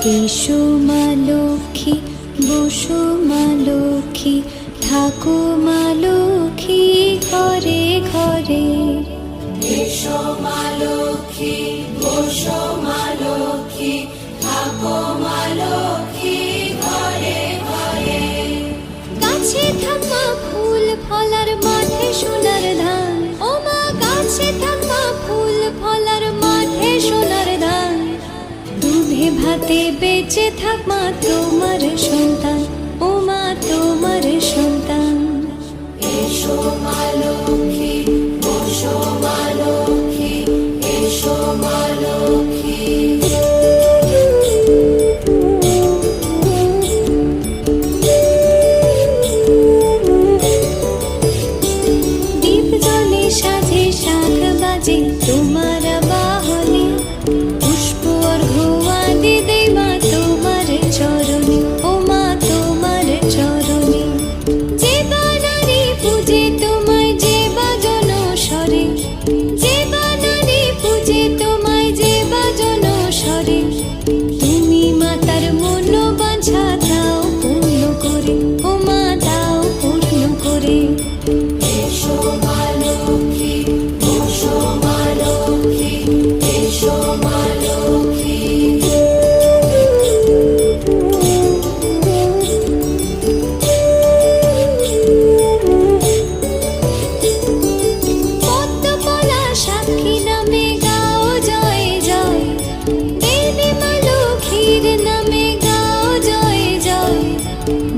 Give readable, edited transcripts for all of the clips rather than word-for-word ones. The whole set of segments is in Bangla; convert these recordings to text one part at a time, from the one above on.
এসো মা লক্ষ্মী, বসো মা লক্ষ্মী, থাকো মা লক্ষ্মী ঘরে ঘরে। এসো মা লক্ষ্মী, বসো মা লক্ষ্মী, থাকো মা লক্ষ্মী ঘরে ঘরে। গাছে থাকা ফুল ফলার মাঠে সোনার ধান, ও মা গাছে থাকা ফুল ফলার মাঠে সোনার ধান। দুধে ভাতে বেঁচে থাক মা তোমার সন্তান, ও মা তোমার সন্তান। এসো মা লক্ষ্মী, বসো মা লক্ষ্মী, এসো মা লক্ষ্মী। দীপ জ্বলে সাজে শাখ বাজে তোমার বাহনে, পুষ্প অর্ঘ্য আদি দেই মা তোমার চরণে, ও মা তোমার চরণে। যে বানারি পূজে তোমায় যে বাজন স্বরে, যে বানারি পূজে তোমায় যে বাজন স্বরে। তুমি মাতার মনোবাঞ্ছা দাও পূর্ণ করে, ও মা দাও পূর্ণ করে। এসো মা লক্ষ্মী, বসো মা লক্ষ্মী, এসো মা লক্ষ্মী। পদ্মপলা সাক্ষী নামে গাও জয় জয়, দেবী মা লক্ষ্মীর নামে গাও জয় জয়।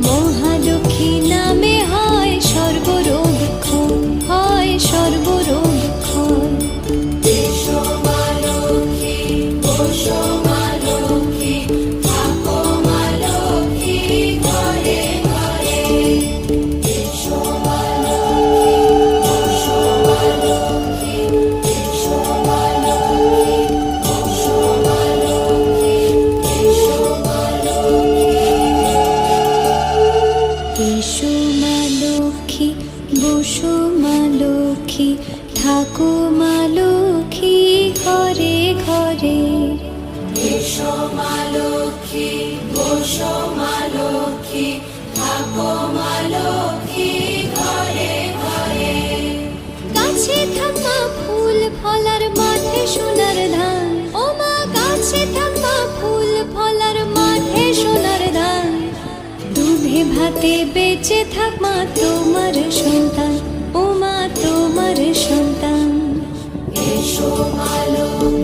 মহালক্ষ্মী নামে হয় সর্বরোগ ক্ষয়, হয় সর্বরোগ ক্ষয়। এসো মা লক্ষ্মী, বসো মা লক্ষ্মী, থাকো মা লক্ষ্মী ঘরে ঘরে। এসো মা লক্ষ্মী, বসো মা লক্ষ্মী, এসো মা লক্ষ্মী, বসো মা লক্ষ্মী, এসো মা লক্ষ্মী। এসো মা লক্ষ্মী, বসো মা লক্ষ্মী, থাকো মা লক্ষ্মী ঘরে ঘরে। এসো মা লক্ষ্মী, বসো মা লক্ষ্মী, থাকো মা লক্ষ্মী ঘরে ঘরে। গাছে থাকা ফুল ফলার মাঠে সোনার ধান, ও মা গাছে থাকা ফুল ফলার মাঠে সোনার ধান। দুধে ভাতে বেঁচে থাক মা তোমার সন্তান, ও মা তোমার সন্তান। এসো মা লক্ষ্মী,